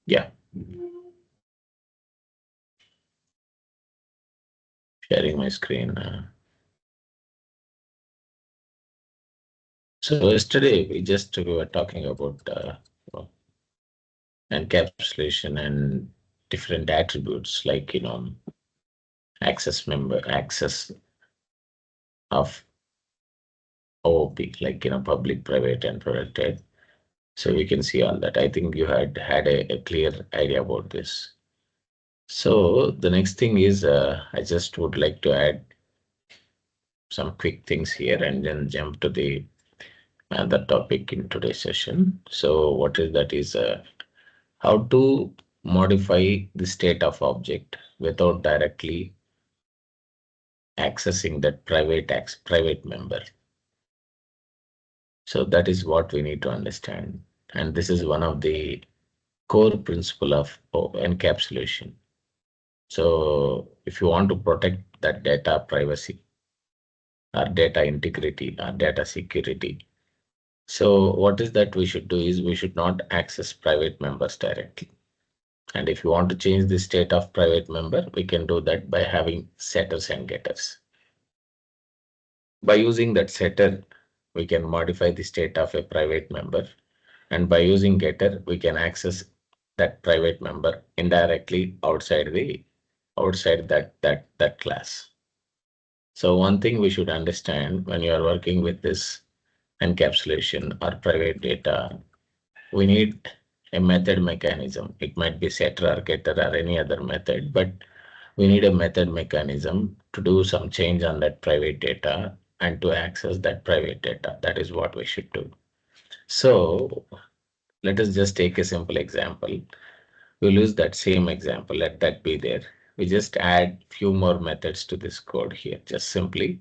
Yeah. Sharing my screen. So yesterday we were talking about encapsulation and different attributes like access of OOP, like public, private, and protected. So we can see all that. I think you had a clear idea about this. So the next thing is I just would like to add some quick things here and then jump to the another topic in today's session. So what is that is how to modify the state of object without directly accessing that private member. So that is what we need to understand. And this is one of the core principle of encapsulation. So if you want to protect that data privacy or data integrity or data security, so what is that we should do is we should not access private members directly. And if you want to change the state of private member, we can do that by having setters and getters. By using that setter, we can modify the state of a private member. And by using getter, we can access that private member indirectly outside that class. So one thing we should understand when you are working with this encapsulation or private data, we need a method mechanism. It might be setter or getter or any other method, but we need a method mechanism to do some change on that private data and to access that private data. That is what we should do. So let us just take a simple example. We'll use that same example. Let that be there. We just add few more methods to this code here. Just simply,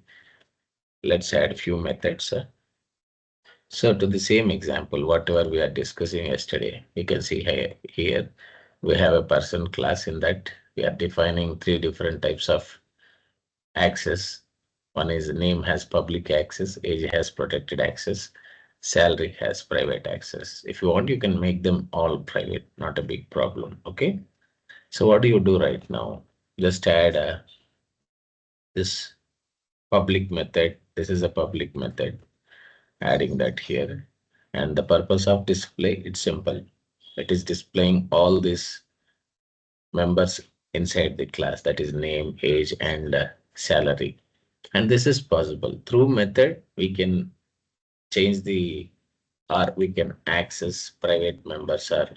let's add few methods. So to the same example, whatever we are discussing yesterday, you can see here we have a person class. In that we are defining three different types of access. One is name has public access, age has protected access, salary has private access. If you want, you can make them all private, not a big problem. Okay. So what do you do right now? Just add this public method. This is a public method, adding that here. And the purpose of display, it's simple. It is displaying all these members inside the class, that is name, age, and salary. And this is possible through method. We can change the or we can access private members or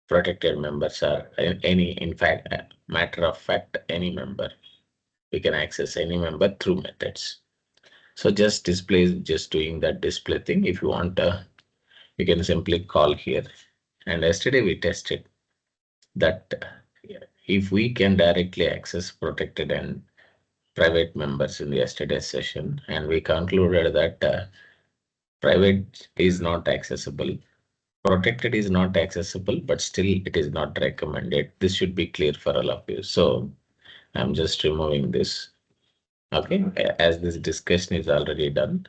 protected members or any, in fact, matter of fact, any member. We can access any member through methods. So just display, just doing that display thing. If you want, you can simply call here. And yesterday we tested that if we can directly access protected and private members in the yesterday's session, and we concluded that private is not accessible, protected is not accessible, but still it is not recommended. This should be clear for all of you. So I'm just removing this. Okay, as this discussion is already done.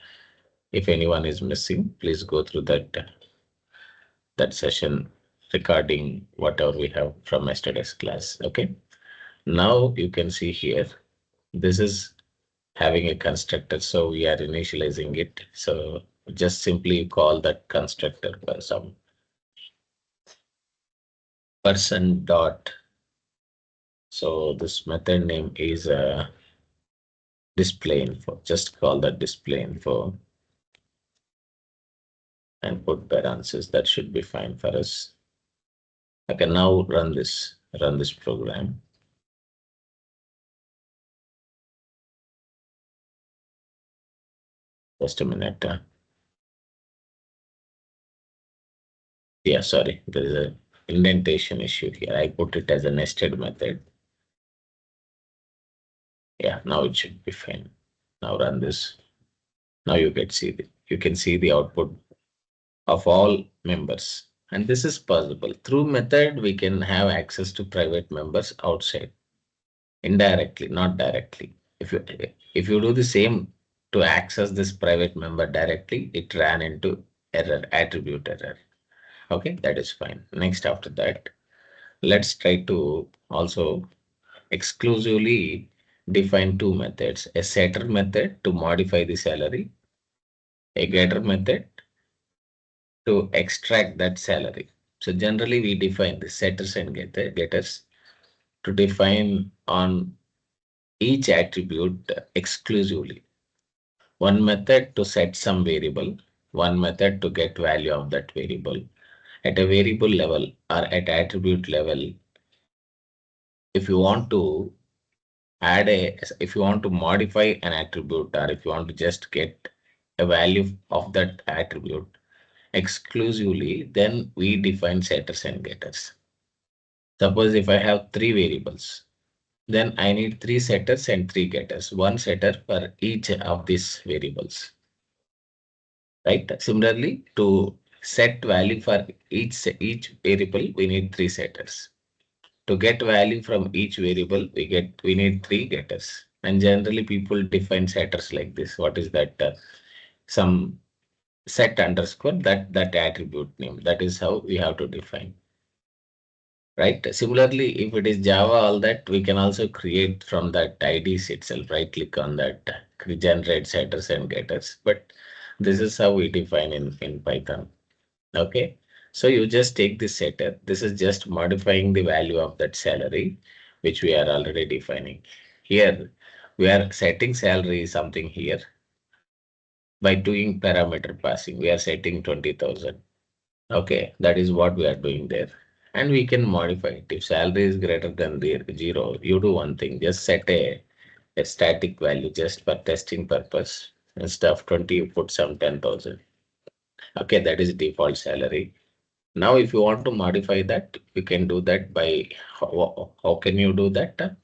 If anyone is missing, please go through that session recording, whatever we have from yesterday's class. Okay. Now you can see here, this is having a constructor. So we are initializing it. So just simply call that constructor by some person dot. So this method name is display info. Just call that display info and put parentheses. That should be fine for us. I can now run this program. Just a minute. Yeah, sorry, there is a indentation issue here. I put it as a nested method. Yeah, now it should be fine. Now run this. Now you can see the output of all members. And this is possible. Through method, we can have access to private members outside, indirectly, not directly. If you do the same to access this private member directly, it ran into error, attribute error. Okay, that is fine. Next, after that, let's try to also exclusively define two methods, a setter method to modify the salary, a getter method to extract that salary. So generally we define the setters and getters to define on each attribute exclusively. One method to set some variable, one method to get value of that variable. At a variable level or at attribute level, if you want to if you want to modify an attribute or if you want to just get a value of that attribute exclusively, then we define setters and getters. Suppose if I have three variables, then I need three setters and three getters, one setter for each of these variables, right? Similarly, to set value for each variable, we need three setters. To get value from each variable, we need three getters. And generally, people define setters like this. What is that? Some set underscore that attribute name. That is how we have to define. Right. Similarly, if it is Java, all that we can also create from that IDs itself. Right click on that, generate setters and getters. But this is how we define in Python. Okay. So you just take this setter. This is just modifying the value of that salary, which we are already defining. Here, we are setting salary something here by doing parameter passing. We are setting 20,000. Okay, that is what we are doing there. And we can modify it. If salary is greater than the zero, you do one thing, just set a static value just for testing purpose. Instead of 20, you put some 10,000. Okay, that is default salary. Now, if you want to modify that, you can do that by how can you do that?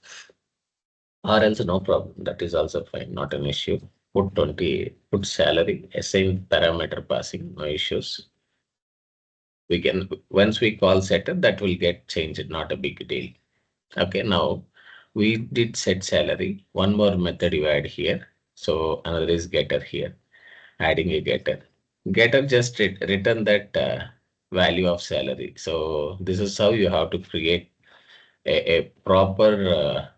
Or else no problem. That is also fine, not an issue. Put 20, put salary, assign parameter passing, no issues. We can, once we call setter, that will get changed, not a big deal. Okay, now we did set salary. One more method you add here. So another is getter here, adding a getter. Getter just return that value of salary. So this is how you have to create a proper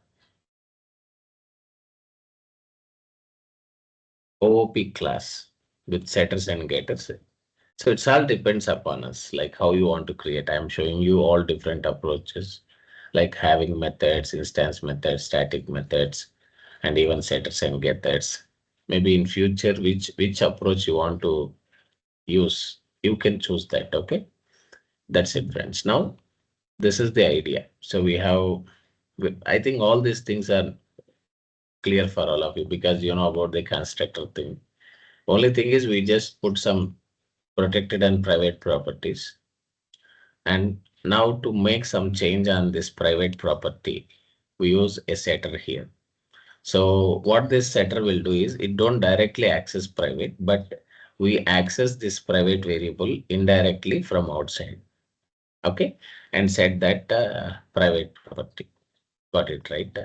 OOP class with setters and getters. So it's all depends upon us, like how you want to create. I'm showing you all different approaches, like having methods, instance methods, static methods, and even setters and getters. Maybe in future, which approach you want to use, you can choose that. Okay, that's it, friends. Now this is the idea. So we have, I think all these things are clear for all of you because you know about the constructor thing. Only thing is we just put some protected and private properties. And now to make some change on this private property, we use a setter here. So what this setter will do is it don't directly access private, but we access this private variable indirectly from outside. Okay, and set that private property. Got it, right?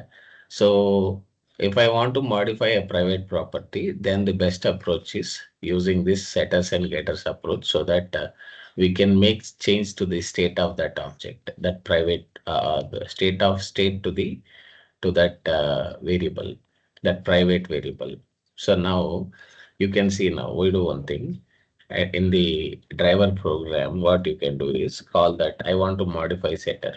So if I want to modify a private property, then the best approach is using this setters and getters approach so that we can make change to the state of that object, that private the state to the to that variable, that private variable. So now you can see now we do one thing. In the driver program, what you can do is call that I want to modify setter.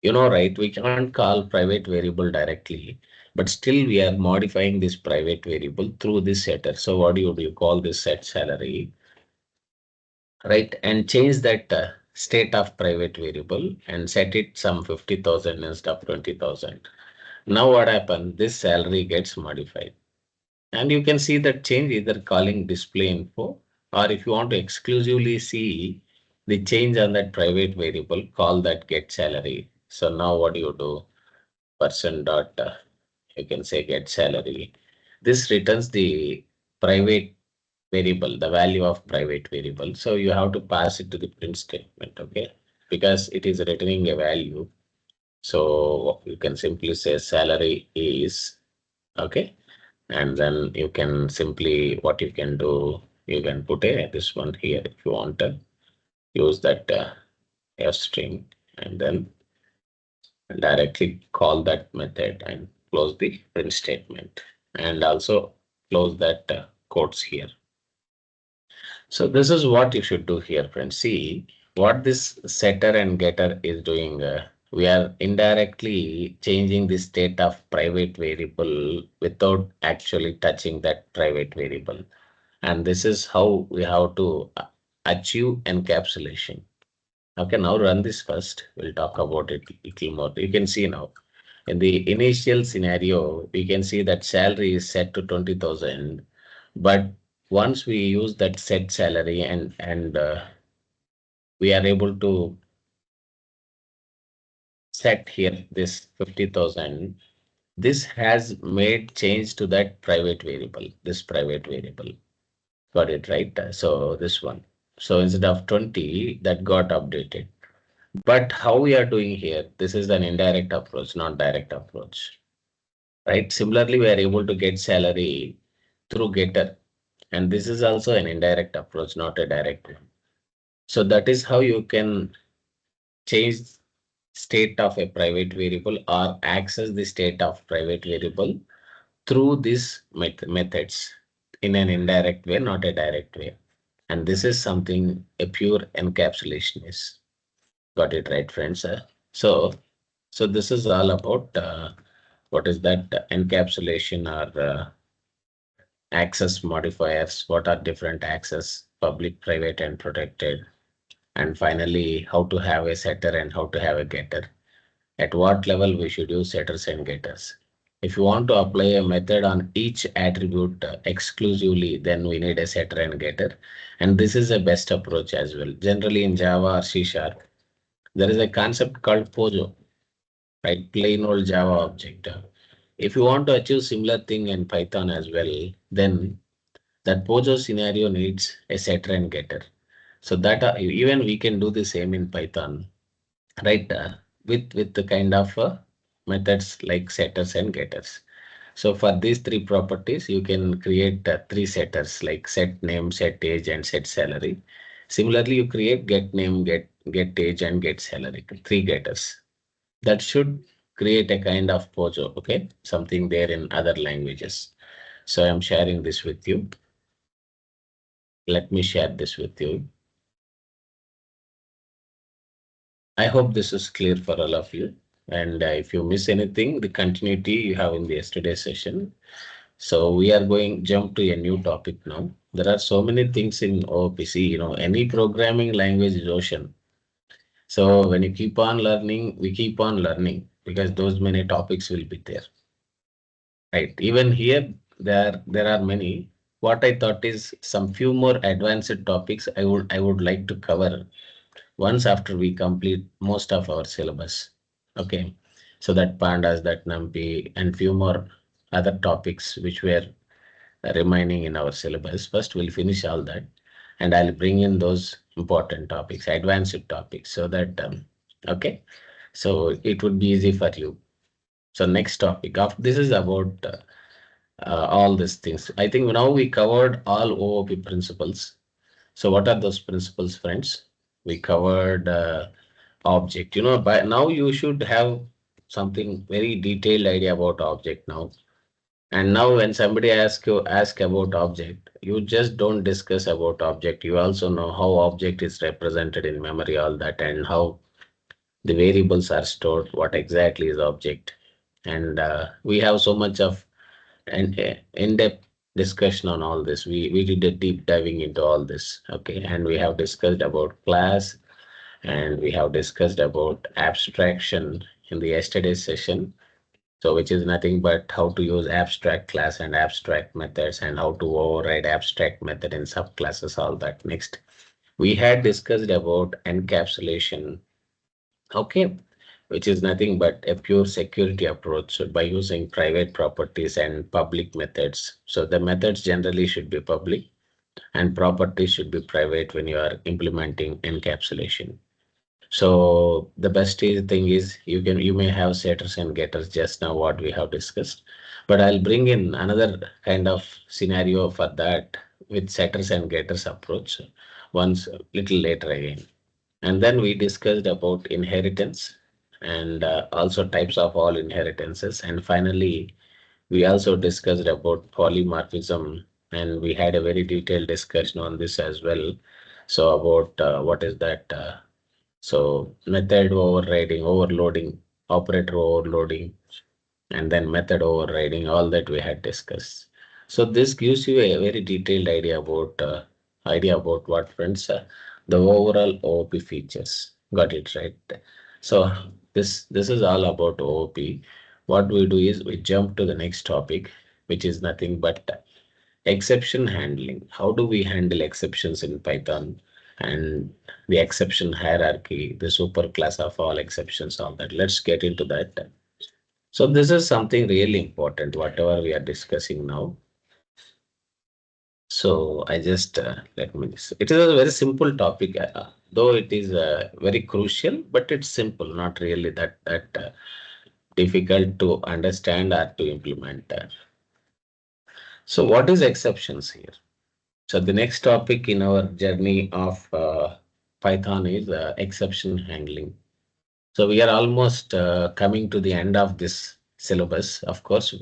You know, right? We can't call private variable directly, but still we are modifying this private variable through this setter. So what do? You call this set salary, right? And change that state of private variable and set it some 50,000 instead of 20,000. Now what happened? This salary gets modified. And you can see that change either calling display info, or if you want to exclusively see the change on that private variable, call that get salary. So now what do you do? Person dot, you can say get salary. This returns the private variable, the value of private variable. So you have to pass it to the print statement, okay? Because it is returning a value. So you can simply say salary is, okay? And then you can simply, what you can do, you can put a this one here if you want. use that f string and then directly call that method and close the print statement and also close that quotes here. So this is what you should do here, friends. See what this setter and getter is doing. We are indirectly changing the state of private variable without actually touching that private variable. And this is how we have to achieve encapsulation. Okay, now run this first. We'll talk about it a little more. You can see now in the initial scenario, we can see that salary is set to 20,000. But once we use that set salary and we are able to set here this 50,000, this has made change to that private variable, this private variable. Got it, right? So this one. So instead of 20, that got updated. But how we are doing here, this is an indirect approach, not direct approach, right? Similarly, we are able to get salary through getter, and this is also an indirect approach, not a direct one. So that is how you can change state of a private variable or access the state of private variable through these methods in an indirect way, not a direct way. And this is something a pure encapsulation is. Got it right, friends? So, so this is all about what is that encapsulation or access modifiers, what are different access, public, private, and protected, and finally, how to have a setter and how to have a getter. At what level we should use setters and getters. If you want to apply a method on each attribute exclusively, then we need a setter and getter. And this is the best approach as well. Generally in Java or C Sharp, there is a concept called POJO, right? Plain old Java object. If you want to achieve similar thing in Python as well, then that POJO scenario needs a setter and getter. So that even we can do the same in Python, right? With the kind of methods like setters and getters. So for these three properties, you can create three setters like set name, set age, and set salary. Similarly, you create get name, get age, and get salary. Three getters. That should create a kind of POJO, okay? Something there in other languages. So I'm sharing this with you. Let me share this with you. I hope this is clear for all of you. And if you miss anything, the continuity you have in the yesterday's session. So we are going jump to a new topic now. There are so many things in OPC, any programming language is ocean. So when you keep on learning, we keep on learning because those many topics will be there. Right. Even here, there are many. What I thought is some few more advanced topics I would like to cover once after we complete most of our syllabus. Okay. So that pandas, that numpy, and few more other topics which were remaining in our syllabus. First, we'll finish all that, and I'll bring in those important topics, advanced topics, so that okay. So it would be easy for you. So next topic of this is about all these things. I think now we covered all OOP principles. So what are those principles, friends? We covered object. By now you should have something very detailed idea about object now. And now when somebody ask about object, you just don't discuss about object. You also know how object is represented in memory, all that, and how the variables are stored, what exactly is object. And we have so much of an in-depth discussion on all this. We did a deep diving into all this. Okay. And we have discussed about class and we have discussed about abstraction in the yesterday's session. So which is nothing but how to use abstract class and abstract methods and how to override abstract method in subclasses, all that. Next, we had discussed about encapsulation, okay, which is nothing but a pure security approach by using private properties and public methods. So the methods generally should be public and properties should be private when you are implementing encapsulation. So the best thing is you may have setters and getters just now what we have discussed, but I'll bring in another kind of scenario for that with setters and getters approach once a little later again. And then we discussed about inheritance and also types of all inheritances. And finally, we also discussed about polymorphism, and we had a very detailed discussion on this as well. So about what is that? So method overriding, overloading, operator overloading, and then method overriding, all that we had discussed. So this gives you a very detailed idea about what, friends, the overall OOP features. Got it right? So this is all about OOP. What we do is we jump to the next topic, which is nothing but exception handling. How do we handle exceptions in Python? And the exception hierarchy, the superclass of all exceptions, all that. Let's get into that. So this is something really important, whatever we are discussing now. So I just let me. It is a very simple topic, though it is very crucial, but it's simple, not really that difficult to understand or to implement. So what is exceptions here? So the next topic in our journey of Python is exception handling. So we are almost coming to the end of this syllabus. Of course,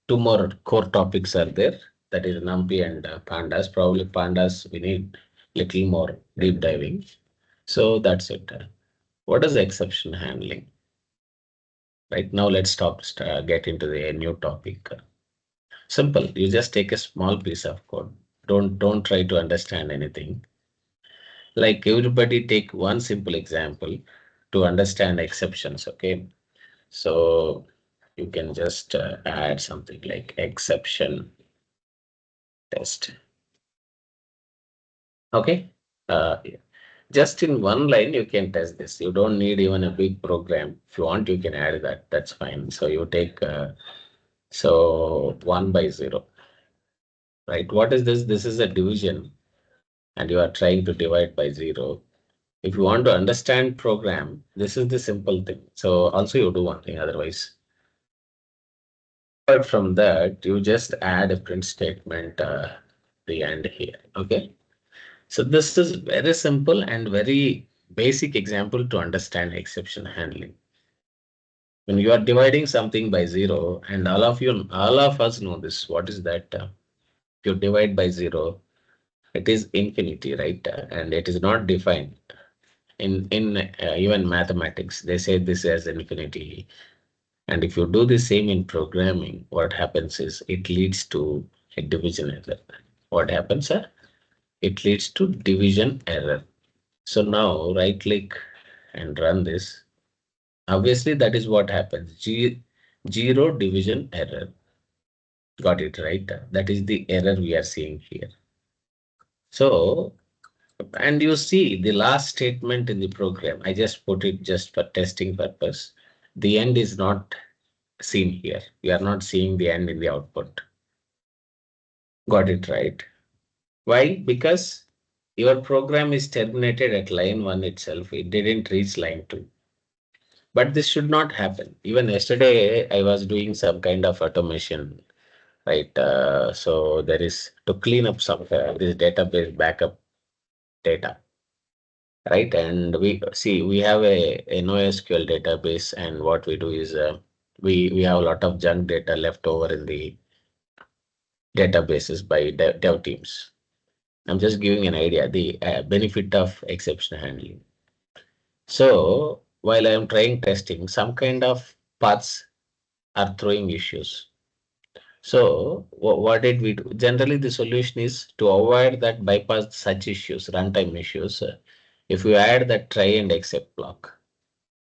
two more core topics are there. That is NumPy and Pandas. Probably Pandas we need little more deep diving. So that's it. What is exception handling? Right now, let's get into the new topic. Simple. You just take a small piece of code. Don't try to understand anything. Like everybody, take one simple example to understand exceptions. Okay. So you can just add something like exception test. Okay. Yeah. Just in one line, you can test this. You don't need even a big program. If you want, you can add that. That's fine. So you take, so 1/0, right? What is this? This is a division and you are trying to divide by 0. If you want to understand program, this is the simple thing. So also you do one thing, otherwise. Apart from that, you just add a print statement the end here. Okay. So this is very simple and very basic example to understand exception handling. When you are dividing something by 0, and all of us know this. What is that? If you divide by 0, it is infinity, right? And it is not defined. In even mathematics, they say this as infinity. And if you do the same in programming, what happens is it leads to a division error. What happens, sir? It leads to division error. So now right click and run this. Obviously, that is what happens. Zero division error. Got it right? That is the error we are seeing here. So, and you see the last statement in the program, I just put it just for testing purpose. The end is not seen here. We are not seeing the end in the output. Got it right? Why? Because your program is terminated at line 1 itself. It didn't reach line 2. But this should not happen. Even yesterday, I was doing some kind of automation, right? So there is to clean up some this database backup data, right? And we have a NoSQL database, and what we do is we have a lot of junk data left over in the databases by dev teams. I'm just giving an idea, the benefit of exception handling. So while I am trying testing, some kind of paths are throwing issues. So what did we do? Generally, the solution is to avoid that bypass such issues, runtime issues. If you add that try and except block,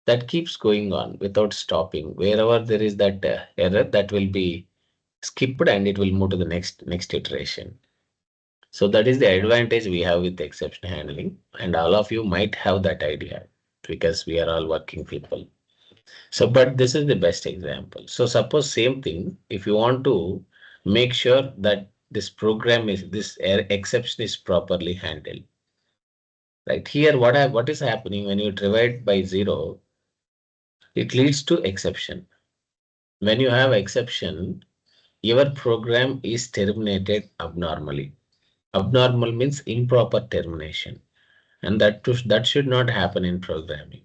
that keeps going on without stopping. Wherever there is that error, that will be skipped and it will move to the next iteration. So that is the advantage we have with exception handling, and all of you might have that idea because we are all working people. So, but this is the best example. So suppose same thing, if you want to make sure that this exception is properly handled. Right here, what is happening when you divide by 0, it leads to exception. When you have exception, your program is terminated abnormally. Abnormal means improper termination. And that should not happen in programming.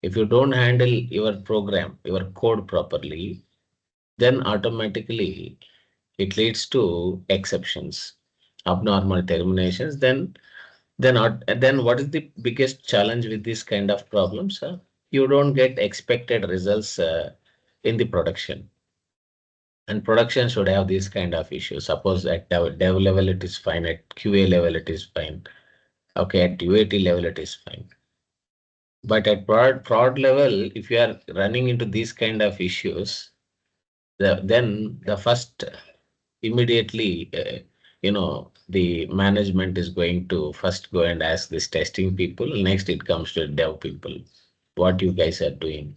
If you don't handle your program, your code properly, then automatically it leads to exceptions, abnormal terminations. Then what is the biggest challenge with this kind of problems? You don't get expected results in the production. And production should have these kind of issues. Suppose at dev level it is fine, at QA level it is fine. Okay, at UAT level it is fine. But at prod level, if you are running into these kind of issues, then the first immediately, the management is going to first go and ask this testing people. Next, it comes to dev people, what you guys are doing.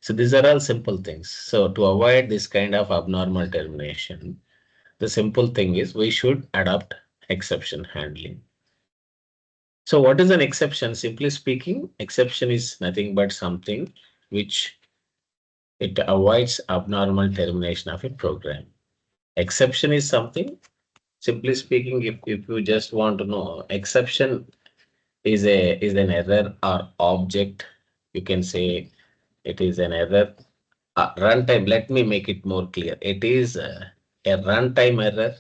So these are all simple things. So to avoid this kind of abnormal termination, the simple thing is we should adopt exception handling. So what is an exception? Simply speaking, exception is nothing but something which it avoids abnormal termination of a program. Exception is something, simply speaking, if you just want to know, exception is an error or object. You can say it is an error. Runtime, let me make it more clear. It is a runtime error,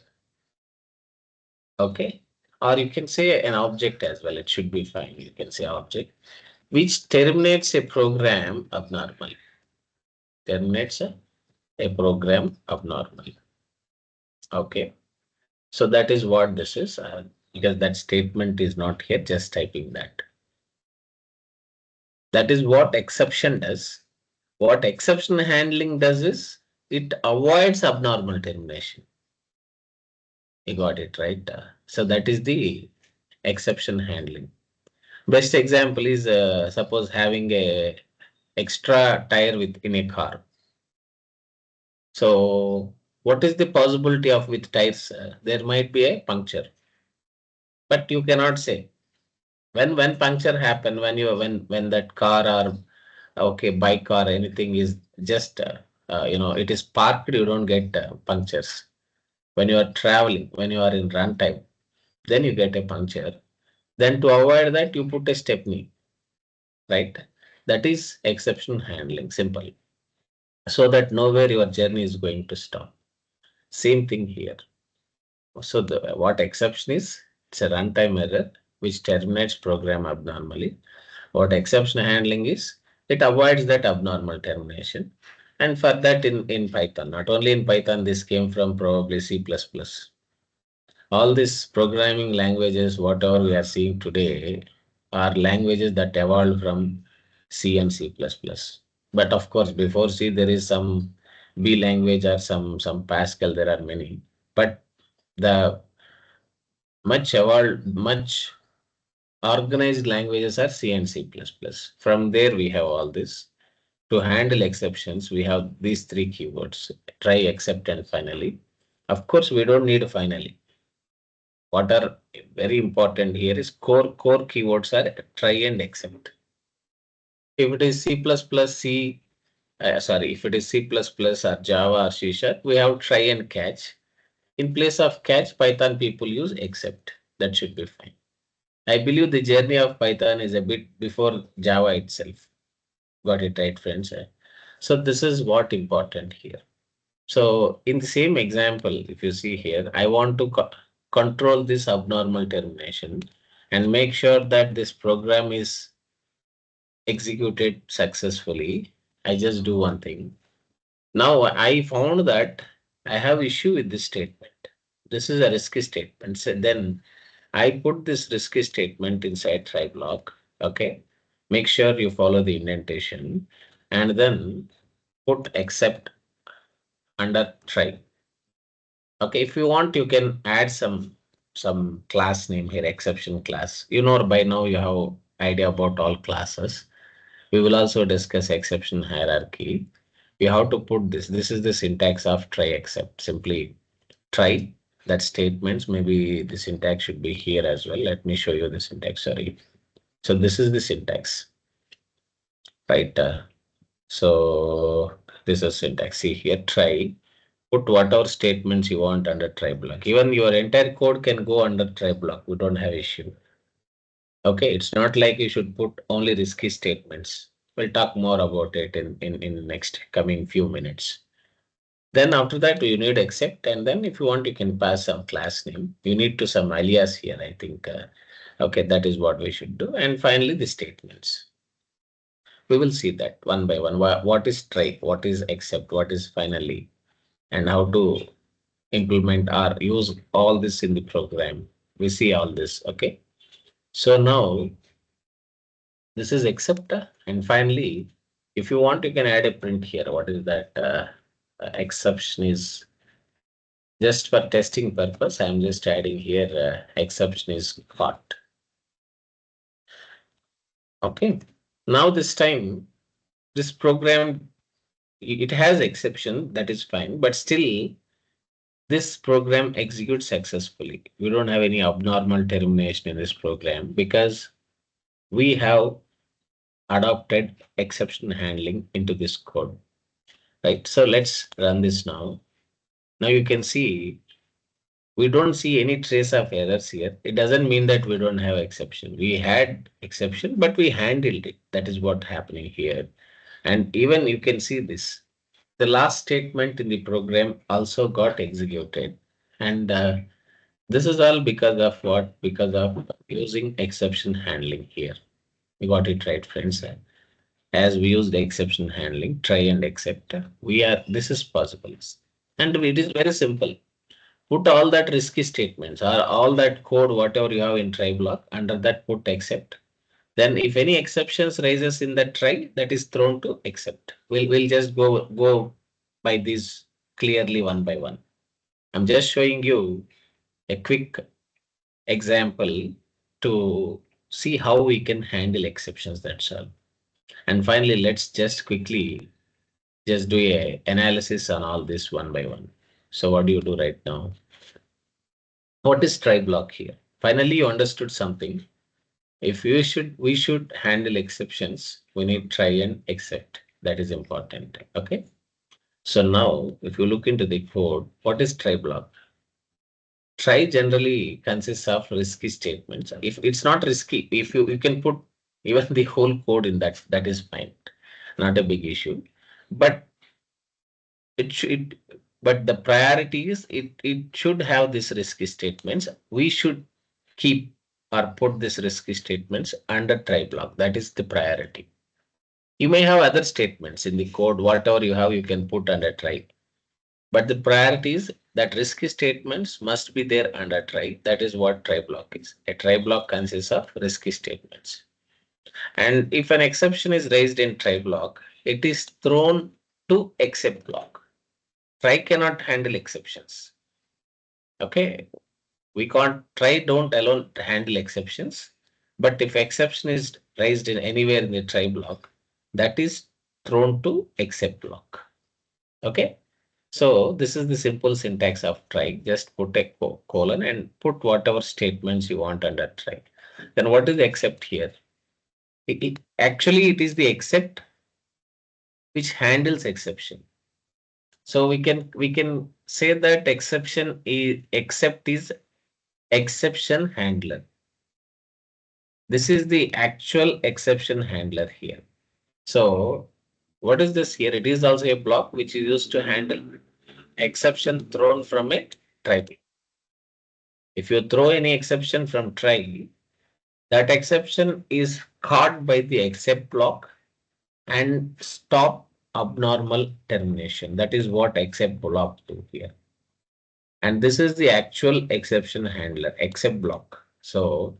okay? Or you can say an object as well. It should be fine. You can say object, which terminates a program abnormally. Terminates a program abnormally. Okay. So that is what this is, because that statement is not here, just typing that. That is what exception does. What exception handling does is it avoids abnormal termination. You got it right. So that is the exception handling. Best example is suppose having a extra tire in a car. So what is the possibility of with tires? There might be a puncture, but you cannot say when puncture happen, when that car or okay bike or anything is just it is parked, you don't get punctures. When you are traveling, when you are in runtime, then you get a puncture. Then to avoid that, you put a stepney, right? That is exception handling, simple, so that nowhere your journey is going to stop. Same thing here. So what exception is? It's a runtime error which terminates program abnormally. What exception handling is? It avoids that abnormal termination. And for that in Python, not only in Python, this came from probably C++. All these programming languages, whatever we are seeing today, are languages that evolved from C and C++. But of course, before C, there is some B language or some Pascal, there are many. But the much evolved, much organized languages are C and C++. From there, we have all this. To handle exceptions, we have these three keywords: try, except, and finally. Of course, we don't need finally. What are very important here is core keywords are try and except. If it is C++, if it is C++ or Java or C Sharp, we have try and catch. In place of catch, Python people use except. That should be fine. I believe the journey of Python is a bit before Java itself. Got it right, friends? So this is what important here. So in the same example, if you see here, I want to control this abnormal termination and make sure that this program is executed successfully. I just do one thing. Now I found that I have issue with this statement. This is a risky statement. So then I put this risky statement inside try block. Okay. Make sure you follow the indentation and then put except under try. Okay, if you want, you can add some class name here, exception class. You know, by now you have idea about all classes. We will also discuss exception hierarchy. You have to put this. This is the syntax of try except. Simply try that statements. Maybe the syntax should be here as well. Let me show you the syntax. Sorry. So this is the syntax, right? So this is syntax. See here, try. Put whatever statements you want under try block. Even your entire code can go under try block. We don't have issue. Okay, it's not like you should put only risky statements. We'll talk more about it in next coming few minutes. Then after that, you need accept, and then if you want, you can pass some class name. You need to some alias here, I think. Okay, that is what we should do. And finally, the statements. We will see that one by one. What is try, what is accept, what is finally, and how to implement or use all this in the program. We see all this. Okay. So now this is accept, and finally, if you want, you can add a print here. What is that? Exception is just for testing purpose. I'm just adding here exception is caught. Okay. Now this time, this program, it has exception, that is fine, but still this program executes successfully. We don't have any abnormal termination in this program because we have adopted exception handling into this code. Right. So let's run this now. Now you can see we don't see any trace of errors here. It doesn't mean that we don't have exception. We had exception, but we handled it. That is what happening here. And even you can see this. The last statement in the program also got executed. And this is all because of what? Because of using exception handling here. You got it right, friends. As we use the exception handling, try and accept, this is possible. And it is very simple. Put all that risky statements or all that code, whatever you have in try block, under that put accept. Then if any exceptions rises in that try, that is thrown to accept. We'll just go by these clearly one by one. I'm just showing you a quick example to see how we can handle exceptions, that's all. And finally, let's just quickly just do a analysis on all this one by one. So what do you do right now? What is try block here? Finally, you understood something. If we should handle exceptions, we need try and accept. That is important. Okay. So now, if you look into the code, what is try block? Try generally consists of risky statements. If it's not risky, if you can put even the whole code in that, that is fine. Not a big issue. But it should, but the priority is it should have this risky statements. We should keep or put this risky statements under try block. That is the priority. You may have other statements in the code, whatever you have, you can put under try. But the priority is that risky statements must be there under try. That is what try block is. A try block consists of risky statements. And if an exception is raised in try block, it is thrown to accept block. Try cannot handle exceptions. Okay. We can't try don't alone handle exceptions. But if exception is raised in anywhere in the try block, that is thrown to accept block. Okay. So this is the simple syntax of try. Just put a colon and put whatever statements you want under try. Then what is the accept here? Actually, it is the accept which handles exception. So we can say that exception is accept is exception handler. This is the actual exception handler here. So what is this here? It is also a block which is used to handle exception thrown from a try. If you throw any exception from try, that exception is caught by the accept block and stop abnormal termination. That is what accept block do here. And this is the actual exception handler, accept block. So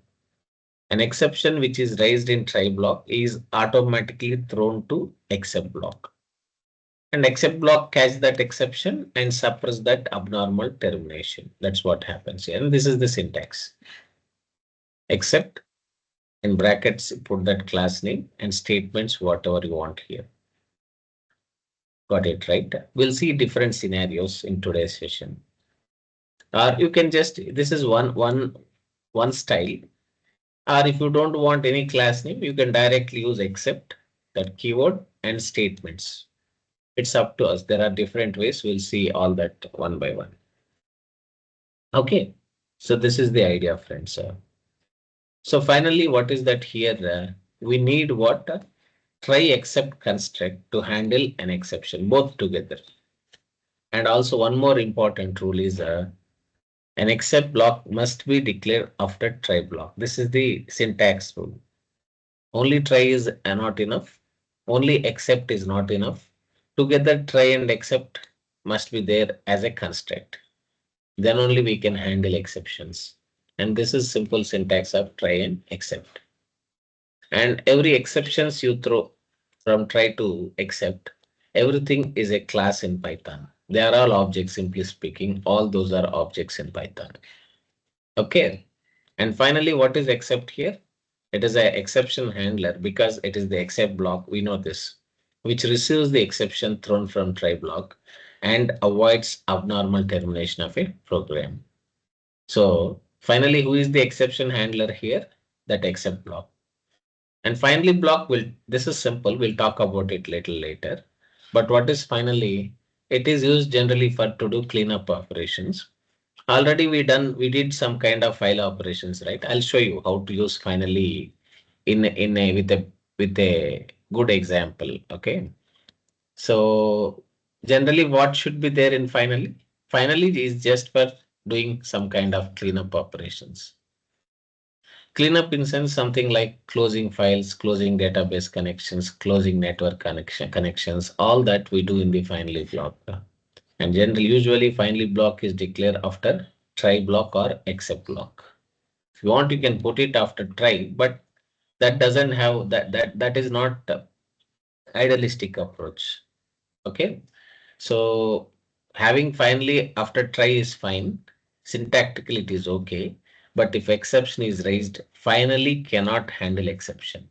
an exception which is raised in try block is automatically thrown to accept block. And accept block catch that exception and suppress that abnormal termination. That's what happens here. And this is the syntax. Except in brackets, put that class name and statements, whatever you want here. Got it, right? We'll see different scenarios in today's session. Or you can just, this is one style. Or if you don't want any class name, you can directly use except that keyword and statements. It's up to us. There are different ways. We'll see all that one by one. Okay. So this is the idea, friends. So finally, what is that here? We need what? Try except construct to handle an exception, both together. And also one more important rule is an except block must be declared after try block. This is the syntax rule. Only try is not enough. Only except is not enough. Together try and except must be there as a construct. Then only we can handle exceptions. And this is simple syntax of try and except. And every exceptions you throw from try to except, everything is a class in Python. They are all objects, simply speaking. All those are objects in Python. Okay. And finally, what is except here? It is an exception handler because it is the except block. We know this, which receives the exception thrown from try block and avoids abnormal termination of a program. So finally, who is the exception handler here? That except block. And finally, block will, this is simple. We'll talk about it little later. But what is finally, it is used generally for to do cleanup operations. Already we did some kind of file operations, right? I'll show you how to use finally in a with a good example. Okay. So generally what should be there in finally? Finally is just for doing some kind of cleanup operations. Cleanup in sense something like closing files, closing database connections, closing network connections, all that we do in the finally block. And generally, usually finally block is declared after try block or except block. If you want, you can put it after try, but that doesn't have that is not idealistic approach. Okay. So having finally after try is fine. Syntactically it is okay. But if exception is raised, finally cannot handle exception.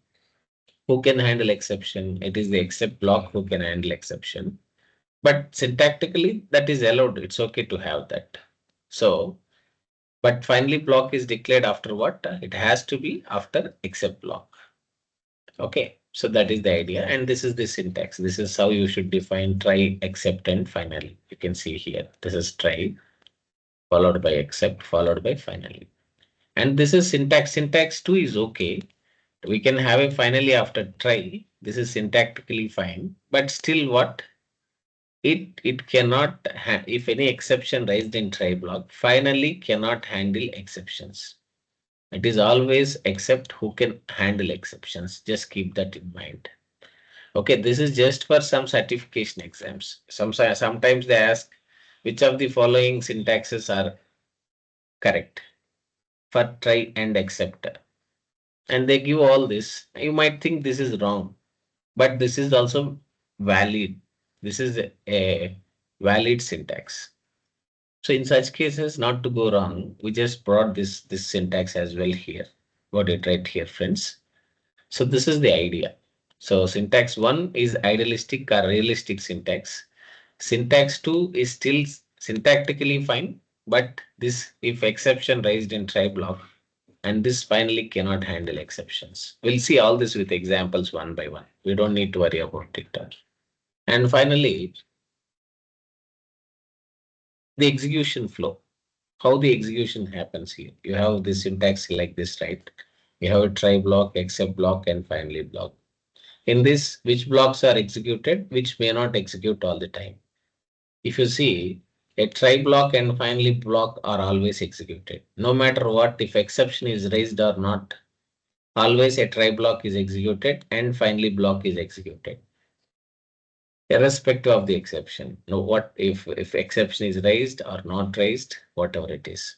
Who can handle exception? It is the except block who can handle exception. But syntactically that is allowed. It's okay to have that. So, but finally block is declared after what? It has to be after except block. Okay. So that is the idea. And this is the syntax. This is how you should define try, except, and finally. You can see here. This is try, followed by except, followed by finally. And this is syntax. Syntax 2 is okay. We can have a finally after try. This is syntactically fine. But still what? It cannot if any exception raised in try block, finally cannot handle exceptions. It is always except who can handle exceptions. Just keep that in mind. Okay, this is just for some certification exams. Sometimes they ask which of the following syntaxes are correct for try and except. And they give all this. You might think this is wrong, but this is also valid. This is a valid syntax. So in such cases, not to go wrong, we just brought this syntax as well here. Got it right here, friends. So this is the idea. So syntax 1 is idealistic or realistic syntax. Syntax 2 is still syntactically fine, but this if exception raised in try block, and this finally cannot handle exceptions. We'll see all this with examples one by one. We don't need to worry about it. And finally, the execution flow. How the execution happens here. You have this syntax like this, right? You have a try block, except block, and finally block. In this, which blocks are executed, which may not execute all the time. If you see, a try block and finally block are always executed. No matter what, if exception is raised or not, always a try block is executed and finally block is executed. Irrespective of the exception. Now, what if exception is raised or not raised, whatever it is.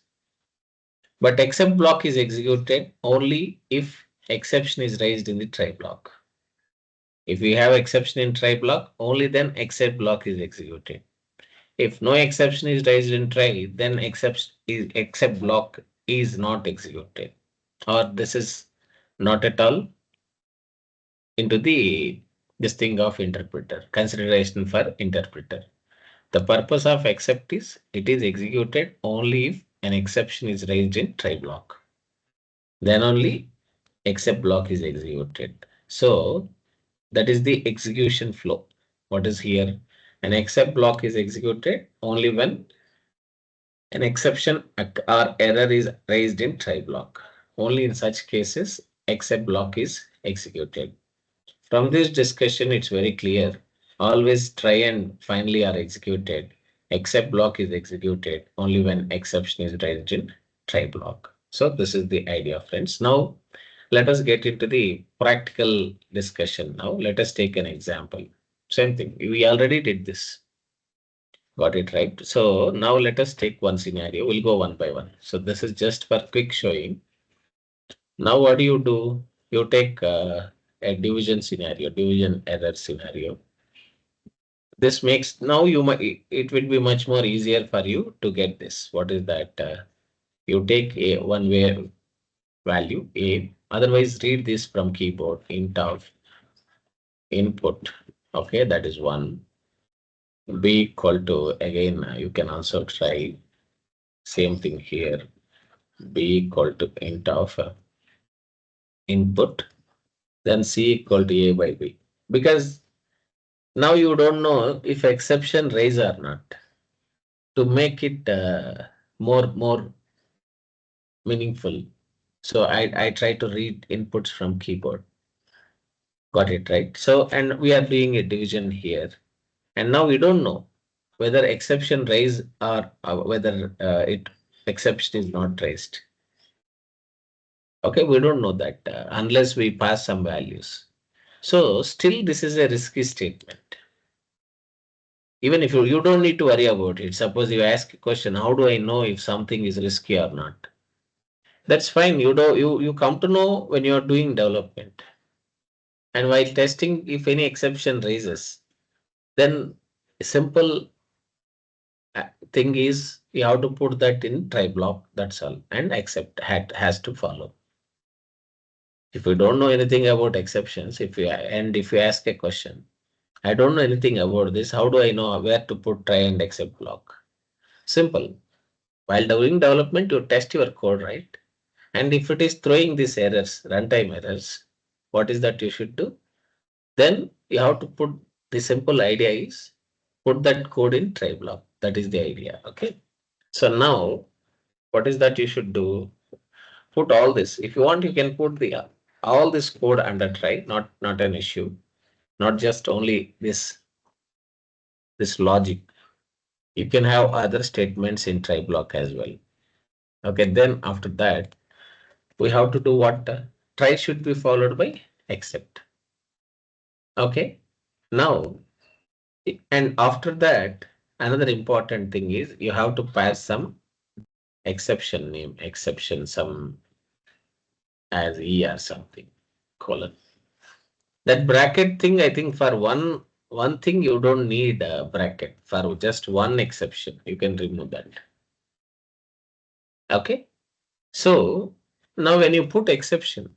But except block is executed only if exception is raised in the try block. If we have exception in try block, only then except block is executed. If no exception is raised in try, then except block is not executed. Or this is not at all into the this thing of interpreter, consideration for interpreter. The purpose of except is it is executed only if an exception is raised in try block. Then only except block is executed. So that is the execution flow. What is here? An except block is executed only when an exception or error is raised in try block. only in such cases except block is executed. From this discussion, it's very clear. Always try and finally are executed. Except block is executed only when exception is raised in try block. So this is the idea, friends. Now let us get into the practical discussion. Now let us take an example. Same thing. We already did this. Got it right. So now let us take one scenario. We'll go one by one. So this is just for quick showing. Now what do? You take a division scenario, division error scenario. This makes now you might it will be much more easier for you to get this. What is that? You take a one way value a. Otherwise, read this from keyboard int of input. Okay, that is one. B equal to again. You can also try same thing here. B equal to int of input. Then C equal to A by B. Because now you don't know if exception raise or not. To make it more meaningful, so I try to read inputs from keyboard. Got it right. So and we are doing a division here, and now we don't know whether exception raise or whether it exception is not raised. Okay, we don't know that unless we pass some values. So still this is a risky statement. Even if you don't need to worry about it. Suppose you ask a question, how do I know if something is risky or not? That's fine. You come to know when you are doing development. And while testing, if any exception raises, then a simple thing is you have to put that in try block. That's all. And accept has to follow. If you don't know anything about exceptions, if you ask a question, I don't know anything about this. How do I know where to put try and accept block? Simple. While doing development, you test your code, right? And if it is throwing these errors, runtime errors, what is that you should do? Then you have to put the simple idea is put that code in try block. That is the idea. Okay. So now what is that you should do? Put all this. If you want, you can put the all this code under try, not an issue. Not just only this logic. You can have other statements in try block as well. Okay, then after that, we have to do what? Try should be followed by except. Okay. Now, and after that, another important thing is you have to pass some exception name, exception, some as E or something, colon. That bracket thing, I think for one thing you don't need a bracket. For just one exception, you can remove that. Okay. So now when you put exception,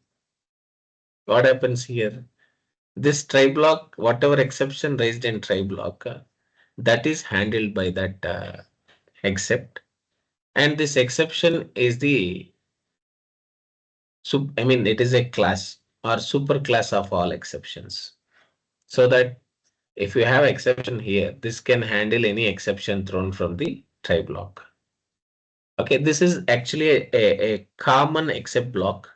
what happens here? This try block, whatever exception raised in try block, that is handled by that except. And this exception is the I mean, it is a class or super class of all exceptions. So that if you have exception here, this can handle any exception thrown from the try block. Okay, this is actually a common except block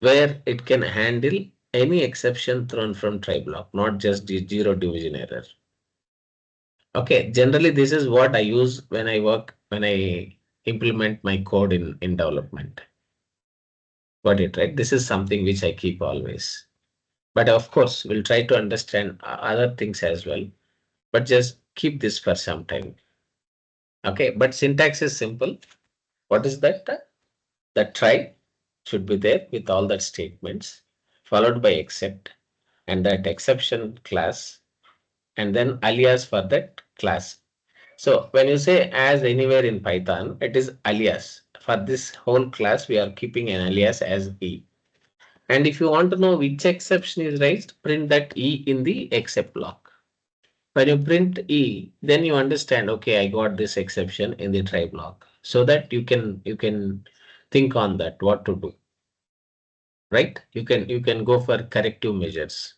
where it can handle any exception thrown from try block, not just the zero division error. Okay, generally this is what I use when I implement my code in development. Got it right? This is something which I keep always. But of course, we'll try to understand other things as well. But just keep this for some time. Okay, but syntax is simple. What is that? That try should be there with all that statements, followed by except, and that exception class, and then alias for that class. So when you say as anywhere in Python, it is alias. For this whole class, we are keeping an alias as E. And if you want to know which exception is raised, print that E in the except block. When you print E, then you understand, okay, I got this exception in the try block. So that you can think on that, what to do. Right? You can go for corrective measures.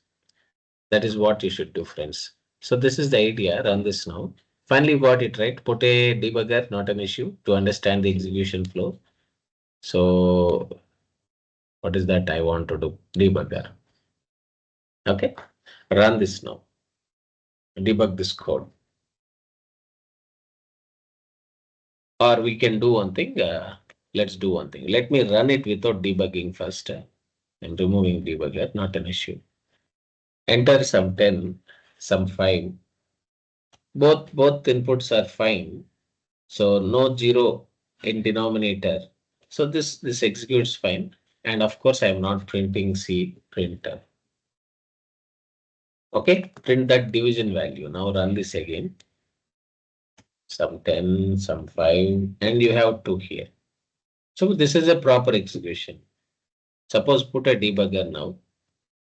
That is what you should do, friends. So this is the idea. Run this now. Finally, got it right. Put a debugger, not an issue, to understand the execution flow. So what is that I want to do? Debugger. Okay, run this now. Debug this code. Or we can do one thing. Let's do one thing. Let me run it without debugging first. I'm removing debugger, not an issue. Enter some 10, some 5. Both inputs are fine. So no 0 in denominator. So this executes fine. And of course, I'm not printing C printer. Okay, print that division value. Now run this again. Some 10, some 5, and you have 2 here. So this is a proper execution. Suppose put a debugger now.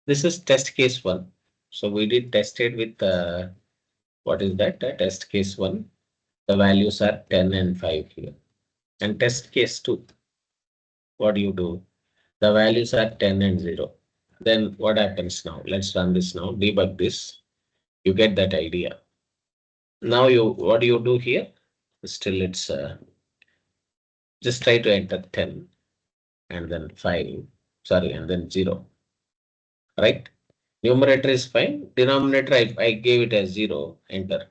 This is test case 1. So we did test it with what is that? Test case 1. The values are 10 and 5 here. And test case 2. What do you do? The values are 10 and 0. Then what happens now? Let's run this now. Debug this. You get that idea. Now what do you do here? Still it's just try to enter 10 and then 5. Sorry, and then 0. Right? Numerator is fine. Denominator I gave it as 0. Enter.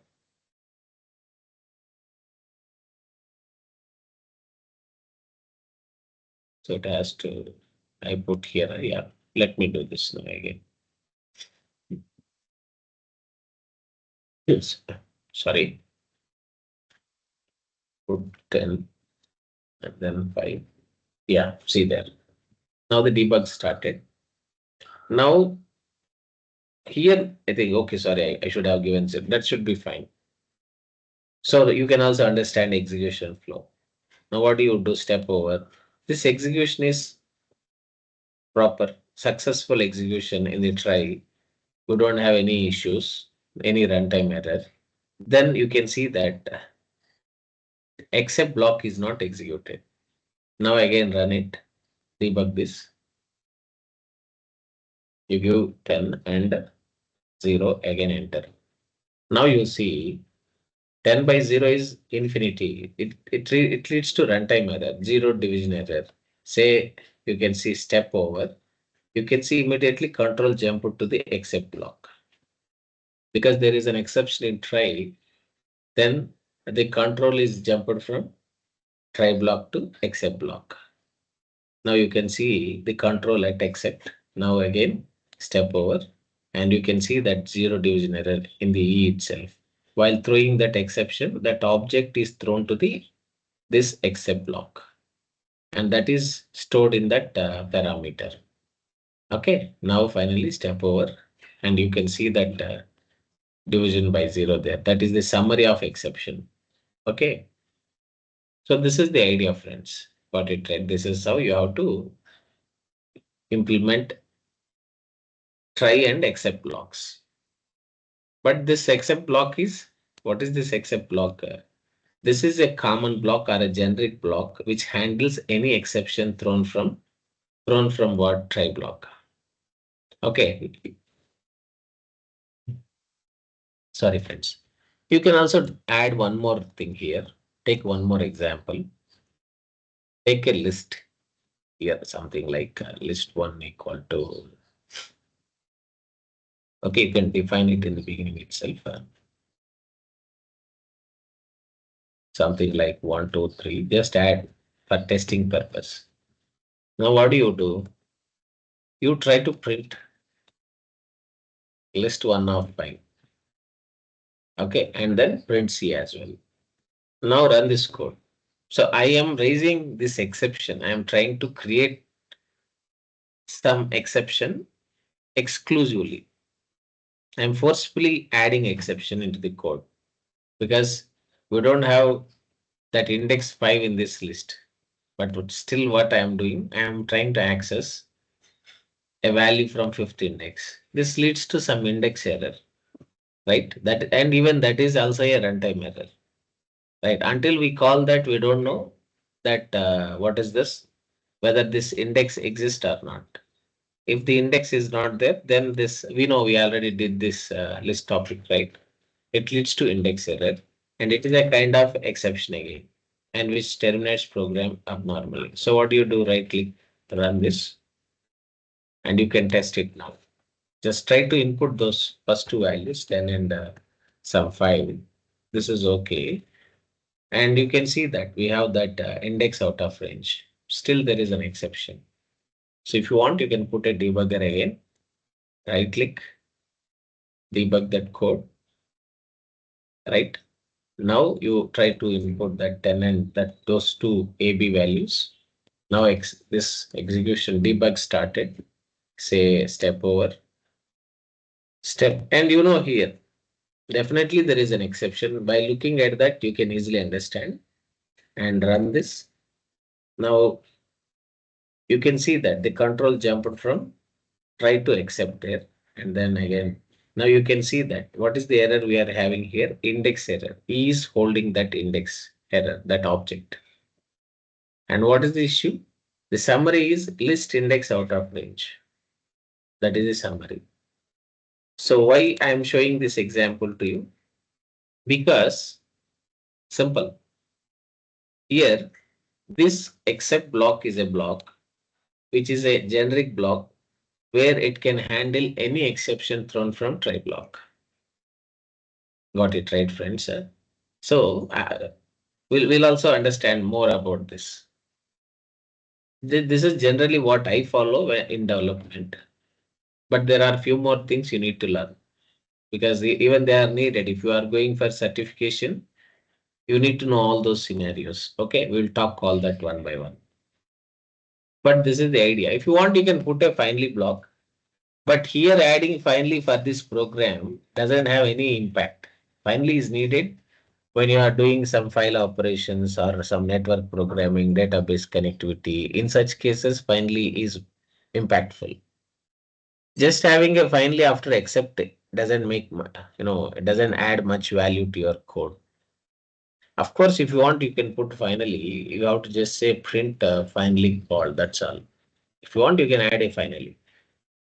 So it has to, I put here, yeah. Let me do this now again. Yes. Sorry. Put 10 and then 5. Yeah, see there. Now the debug started. Now here, I think, okay, sorry, I should have given zip. That should be fine. So you can also understand execution flow. Now what do you do? Step over. This execution is proper, successful execution in the try. We don't have any issues, any runtime error. Then you can see that except block is not executed. Now again run it, debug this. You give 10 and 0, again enter. Now you see 10 by 0 is infinity. It leads to runtime error, 0 division error. Say you can see step over. You can see immediately control jump to the except block. Because there is an exception in try, then the control is jumped from try block to except block. Now you can see the control at except. Now again step over and you can see that 0 division error in the E itself. While throwing that exception, that object is thrown to the this except block and that is stored in that parameter. Okay, now finally step over and you can see that division by 0 there. That is the summary of exception. Okay, so this is the idea, friends. Got it right? This is how you have to implement try and except blocks. But this except block is, what is this except block? This is a common block or a generic block which handles any exception thrown from what try block. Okay, sorry friends. You can also add one more thing here. Take one more example. Take a list here, something like list 1 equal to. Okay, you can define it in the beginning itself. Something like 1, 2, 3. Just add for testing purpose. Now what do? You try to print list 1 of 5. Okay, and then print C as well. Now run this code. So I am raising this exception. I am trying to create some exception exclusively. I am forcefully adding exception into the code because we don't have that index 5 in this list. But still what I am doing, I am trying to access a value from 5th index. This leads to some index error, right? That and even that is also a runtime error, right? Until we call that, we don't know that what is this, whether this index exists or not. If the index is not there, then this we know we already did this list topic, right? It leads to index error, and it is a kind of exception again. and which terminates program abnormally. So what do you do? Right click, run this, and you can test it now. Just try to input those first two values, 10 and some 5. This is okay. And you can see that we have that index out of range. Still, there is an exception. So if you want, you can put a debugger again. Right click, debug that code. Right now, you try to input that 10 and that those two AB values. Now this execution debug started. Say step over step, and here definitely there is an exception. By looking at that, you can easily understand and run this. Now you can see that the control jumped from try to accept there, and then again. Now you can see that what is the error we are having here? Index error. He is holding that index error, that object. And what is the issue? The summary is list index out of range. That is the summary. So why I am showing this example to you? Because simple. Here, this except block is a block, which is a generic block where it can handle any exception thrown from try block. Got it right, friends? So we'll also understand more about this. This is generally what I follow in development. But there are few more things you need to learn because even they are needed. If you are going for certification, you need to know all those scenarios. Okay, we'll talk all that one by one. But this is the idea. If you want, you can put a finally block. But here adding finally for this program doesn't have any impact. Finally is needed when you are doing some file operations or some network programming, database connectivity. In such cases, finally is impactful. Just having a finally after accept doesn't make, it doesn't add much value to your code. Of course, if you want, you can put finally, you have to just say print finally call. That's all. If you want, you can add a finally.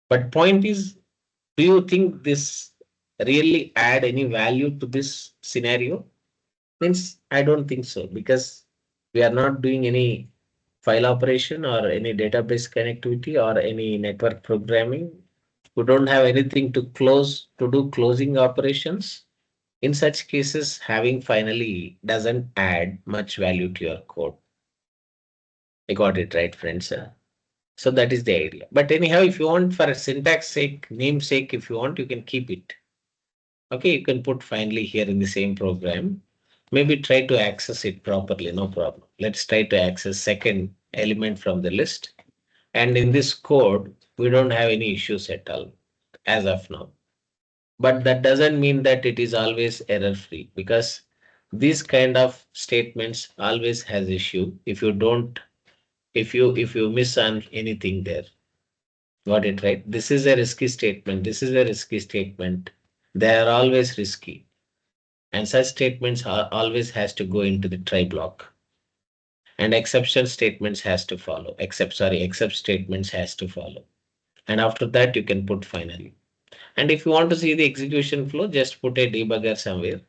But point is, do you think this really add any value to this scenario? Means I don't think so because we are not doing any file operation or any database connectivity or any network programming. We don't have anything to do closing operations. In such cases, having finally doesn't add much value to your code. I got it right, friends. So that is the idea. But anyhow, if you want for syntax sake, name sake, if you want, you can keep it. Okay, you can put finally here in the same program. Maybe try to access it properly, no problem. Let's try to access second element from the list. And in this code, we don't have any issues at all as of now. But that doesn't mean that it is always error free because these kind of statements always has issue if you don't, if you miss on anything there. Got it right? This is a risky statement. This is a risky statement. They are always risky. And such statements are always has to go into the try block. And exception statements has to follow. Except statements has to follow. And after that, you can put finally. And if you want to see the execution flow, just put a debugger somewhere.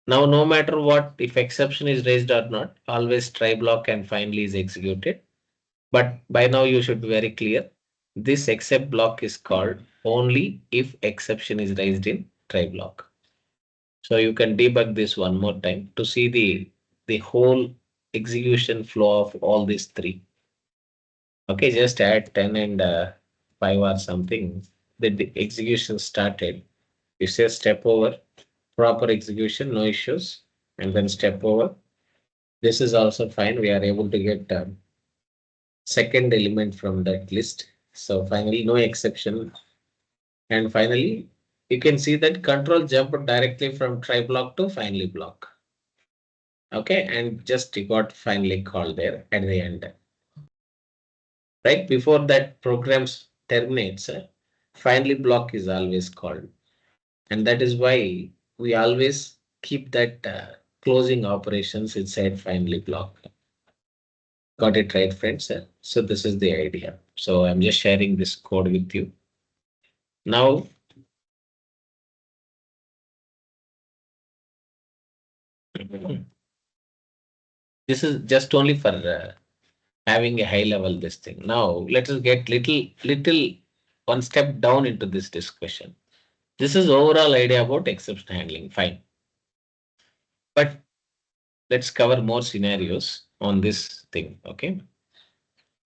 Now, no matter what, if exception is raised or not, always try block and finally is executed. But by now you should be very clear. This except block is called only if exception is raised in try block. So you can debug this one more time to see the whole execution flow of all these three. Okay, just add 10 and 5 or something. The execution started. You say step over, proper execution, no issues, and then step over. This is also fine. We are able to get second element from that list. So finally, no exception. And finally, you can see that control jumped directly from try block to finally block. Okay, and just you got finally called there at the end. Right before that programs terminates, finally block is always called. And that is why we always keep that closing operations inside finally block. Got it right, friends? So this is the idea. So I'm just sharing this code with you. Now, This is just only for having a high level this thing. Now let us get little one step down into this discussion. This is overall idea about exception handling. Fine. But let's cover more scenarios on this thing. Okay.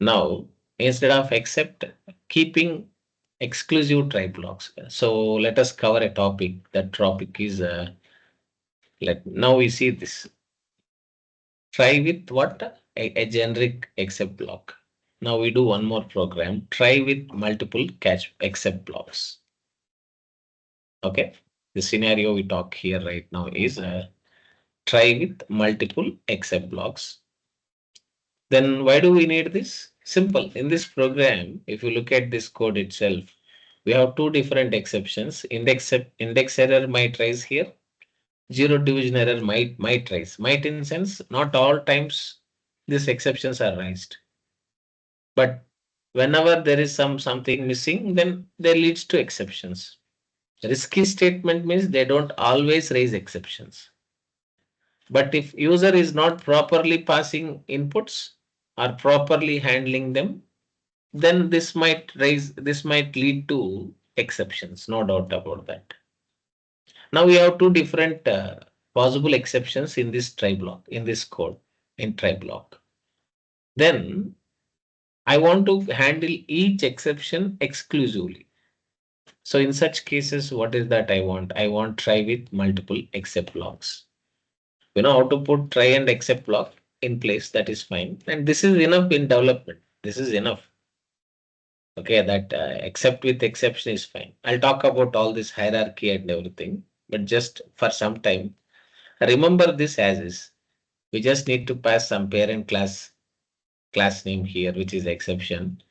Now, instead of except keeping exclusive try blocks. So let us cover a topic. That topic is let now we see this. Try with what? A generic except block. Now we do one more program. Try with multiple catch except blocks. Okay. The scenario we talk here right now is try with multiple except blocks. Then why do we need this? Simple. In this program, if you look at this code itself, we have two different exceptions. Index error might rise here. Zero division error might rise. Might in sense not all times these exceptions are raised. But whenever there is something missing, then there leads to exceptions. Risky statement means they don't always raise exceptions. But if user is not properly passing inputs or properly handling them, then this might lead to exceptions, no doubt about that. Now we have two different possible exceptions in this try block, in this code, in try block. Then I want to handle each exception exclusively. So in such cases, what is that I want? I want try with multiple except blocks. You know how to put try and except block in place, that is fine. And this is enough in development. This is enough. Okay, that except with exception is fine. I'll talk about all this hierarchy and everything, but just for some time, remember this as is. We just need to pass some parent class name here, which is exception,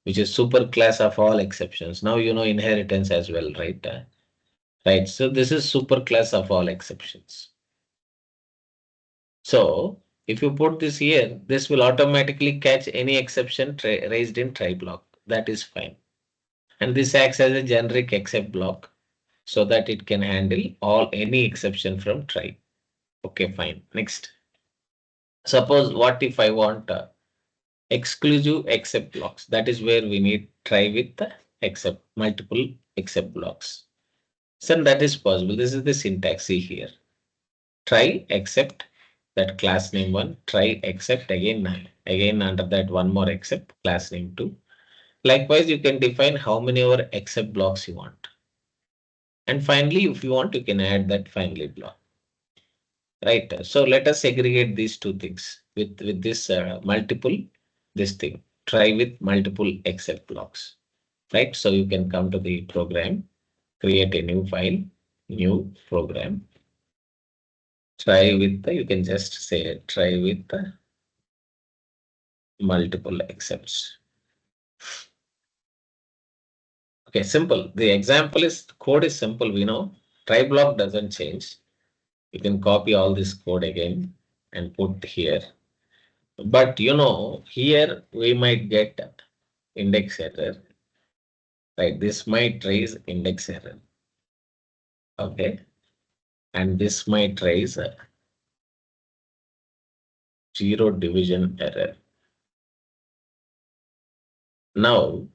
which is super class of all exceptions. Now you know inheritance as well, right? Right. So this is super class of all exceptions. So if you put this here, this will automatically catch any exception raised in try block. That is fine. And this acts as a generic except block so that it can handle any exception from try. Okay, fine. Next. Suppose what if I want exclusive except blocks? That is where we need try with the except multiple except blocks. So that is possible. This is the syntax. See here. Try except that class name one. Try except again under that one more except class name two. Likewise, you can define how many other except blocks you want. And finally, if you want, you can add that finally block. Right. So let us segregate these two things with this multiple, this thing. Try with multiple except blocks. Right. So you can come to the program, create a new file, new program. Try with you can just say try with the multiple excepts. Okay, simple. The example is code is simple. We know try block doesn't change. You can copy all this code again and put here. But you know, here we might get index error. Right, this might raise index error. Okay, and this might raise a zero division error. Now,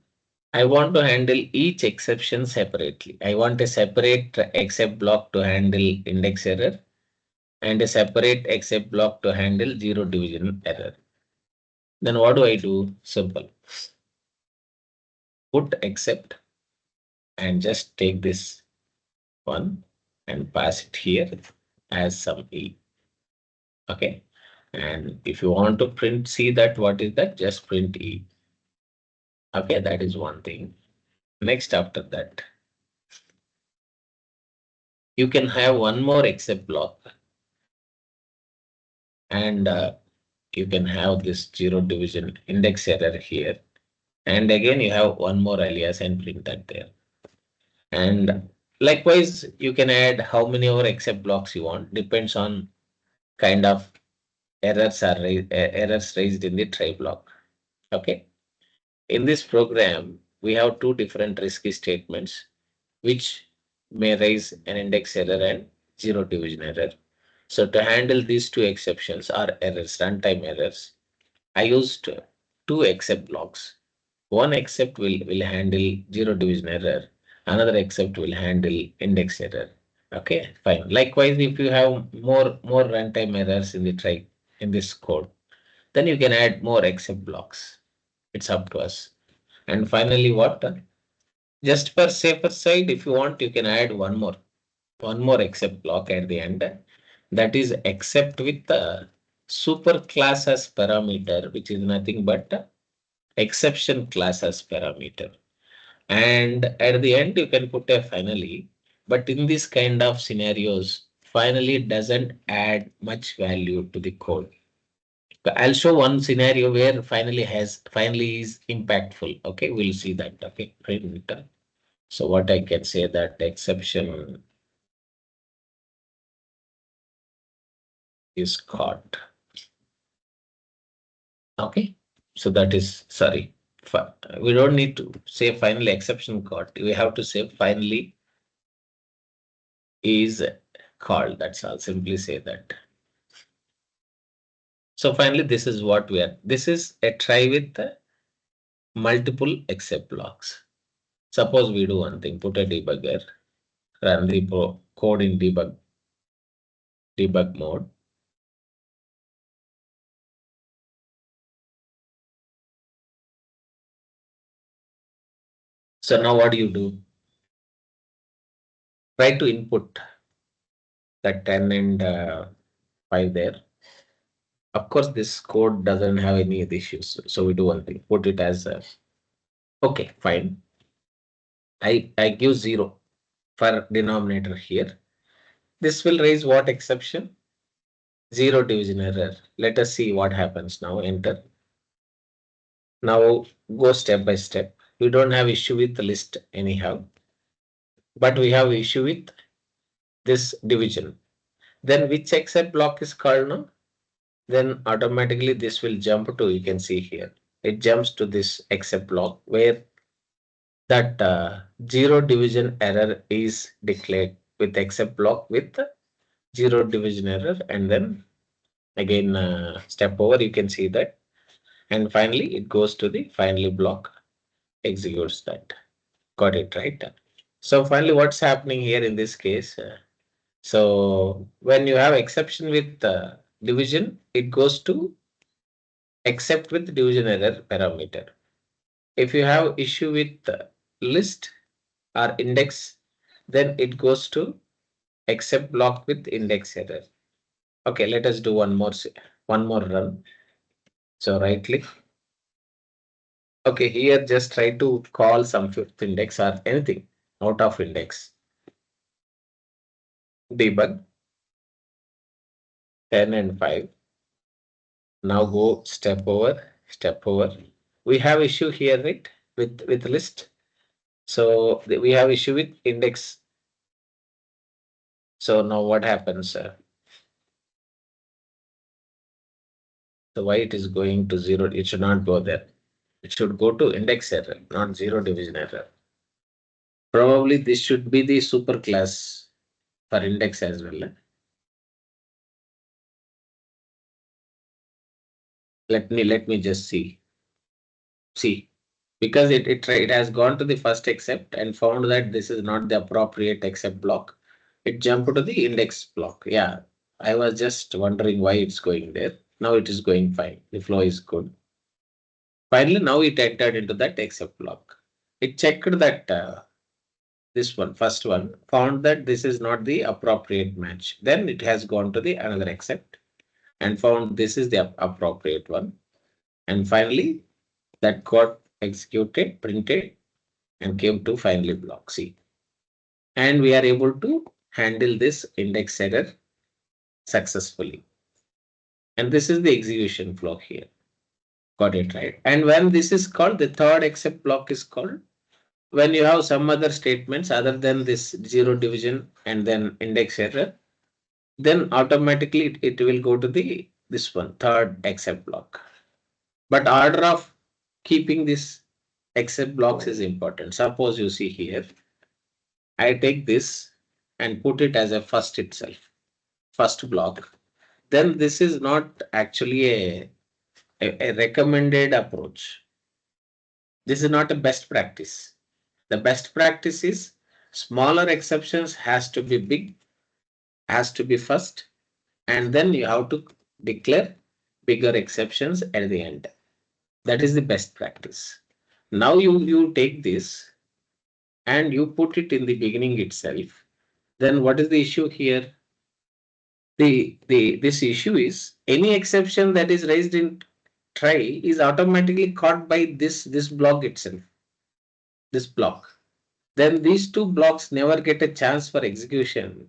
I want to handle each exception separately. I want a separate except block to handle index error and a separate except block to handle zero division error. Then what do I do? Simple. Put except and just take this one and pass it here as some E. Okay. And if you want to print, see that what is that? Just print E. Okay, that is one thing. Next, after that, you can have one more except block. And you can have this zero division index error here. And again, you have one more alias and print that there. And likewise, you can add how many more except blocks you want. Depends on kind of errors raised in the try block. Okay. In this program, we have two different risky statements which may raise an index error and zero division error. So to handle these two exceptions or errors, runtime errors, I used two except blocks. One except will handle zero division error. Another except will handle index error. Okay, fine. Likewise, if you have more runtime errors in the try in this code, then you can add more except blocks. It's up to us. And finally, what? Just for safer side, if you want, you can add one more except block at the end. That is except with the super class as parameter, which is nothing but exception class as parameter. And at the end, you can put a finally. But in this kind of scenarios, finally doesn't add much value to the code. I'll show one scenario where finally is impactful. Okay, we'll see that. Okay, print. So what I can say that the exception is caught. Okay, so that is sorry. We don't need to say finally exception caught. We have to say finally is called. That's all. Simply say that. So finally, this is what we are. This is a try with multiple except blocks. Suppose we do one thing, put a debugger, run the code in debug mode. So now what do you do? Try to input that 10 and 5 there. Of course, this code doesn't have any issues. So we do one thing, put it as okay, fine. I give 0 for denominator here. This will raise what exception? Zero division error. Let us see what happens now. Enter. Now go step by step. We don't have issue with the list anyhow, but we have issue with this division. Then which except block is called now? Then automatically this will jump to, you can see here, it jumps to this except block where that zero division error is declared with except block with zero division error, and then again step over, you can see that, and finally it goes to the finally block, executes that. Got it, right? So finally what's happening here in this case, so when you have exception with division, it goes to except with division error parameter. If you have issue with list or index, then it goes to except block with index error. Okay, let us do one more run. So right click. Okay, here just try to call some fifth index or anything out of index. Debug 10 and 5. Now go step over, step over. We have issue here, right? With list. So we have issue with index. So now what happens? So why it is going to 0? It should not go there. It should go to index error, not zero division error. Probably this should be the super class for index as well. Let me just see. See, because it has gone to the first except and found that this is not the appropriate except block. It jumped to the index block. Yeah, I was just wondering why it's going there. Now it is going fine. The flow is good. Finally, now it entered into that except block. It checked that this one, first one, found that this is not the appropriate match. Then it has gone to the another except and found this is the appropriate one. And finally, that got executed, printed, and came to finally block C. And we are able to handle this index error successfully. And this is the execution flow here. Got it, right? And when this is called, the third except block is called when you have some other statements other than this zero division and then index error, then automatically it will go to the this one, third except block. But order of keeping this except blocks is important. Suppose you see here, I take this and put it as a first itself. first block, then this is not actually a recommended approach. This is not a best practice. The best practice is smaller exceptions has to be big, has to be first, and then you have to declare bigger exceptions at the end. That is the best practice. Now you take this and you put it in the beginning itself. Then what is the issue here? This issue is any exception that is raised in try is automatically caught by this block itself, this block. Then these two blocks never get a chance for execution,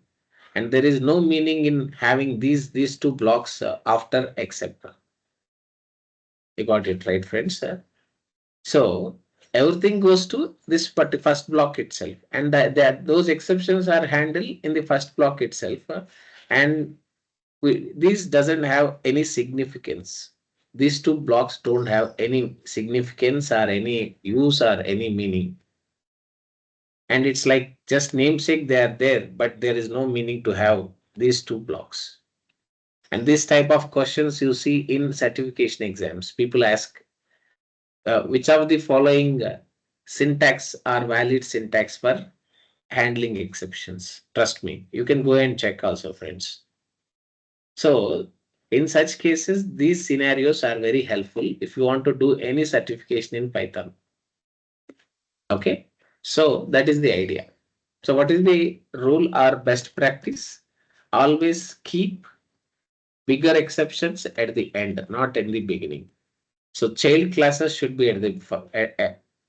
and there is no meaning in having these two blocks after except. You got it right, friends? So everything goes to this first block itself, and that those exceptions are handled in the first block itself, and this doesn't have any significance. These two blocks don't have any significance or any use or any meaning, and it's like just namesake they are there, but there is no meaning to have these two blocks. And this type of questions you see in certification exams. People ask which of the following syntax are valid syntax for handling exceptions. Trust me, you can go and check also, friends. So in such cases, these scenarios are very helpful if you want to do any certification in Python. Okay, so that is the idea. So what is the rule or best practice? Always keep bigger exceptions at the end, not in the beginning. So child classes should be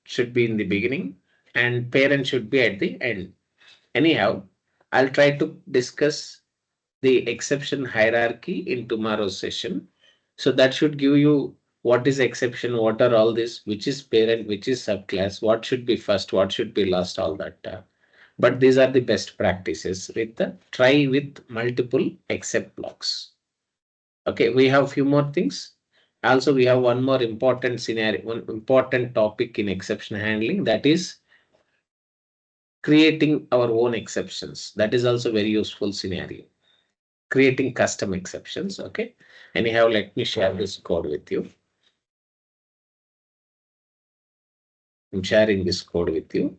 should be in the beginning, and parent should be at the end. Anyhow, I'll try to discuss the exception hierarchy in tomorrow's session. So that should give you what is exception, what are all this, which is parent, which is subclass, what should be first, what should be last, all that. But these are the best practices with the try with multiple except blocks. Okay, we have few more things. Also, we have one more important scenario, one important topic in exception handling, that is creating our own exceptions. That is also very useful scenario. Creating custom exceptions. Okay. Anyhow, let me share this code with you. I'm sharing this code with you.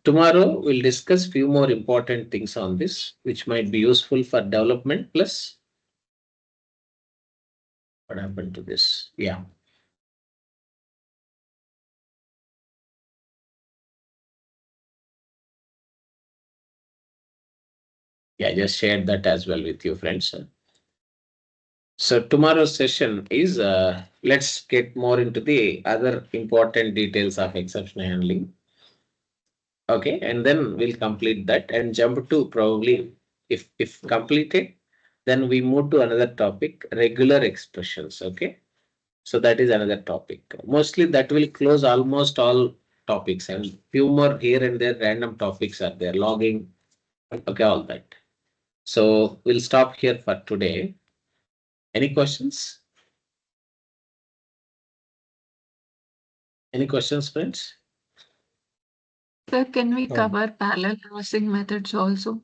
Tomorrow, we'll discuss few more important things on this, which might be useful for development. Plus, what happened to this? Yeah. Yeah, I just shared that as well with you, friends. So tomorrow's session is let's get more into the other important details of exception handling. Okay, and then we'll complete that and jump to probably if completed, then we move to another topic, regular expressions. Okay, so that is another topic. Mostly that will close almost all topics, and few more here and there random topics are there, logging. Okay, all that. So we'll stop here for today. Any questions? Any questions, friends? Sir, can we cover parallel processing methods also?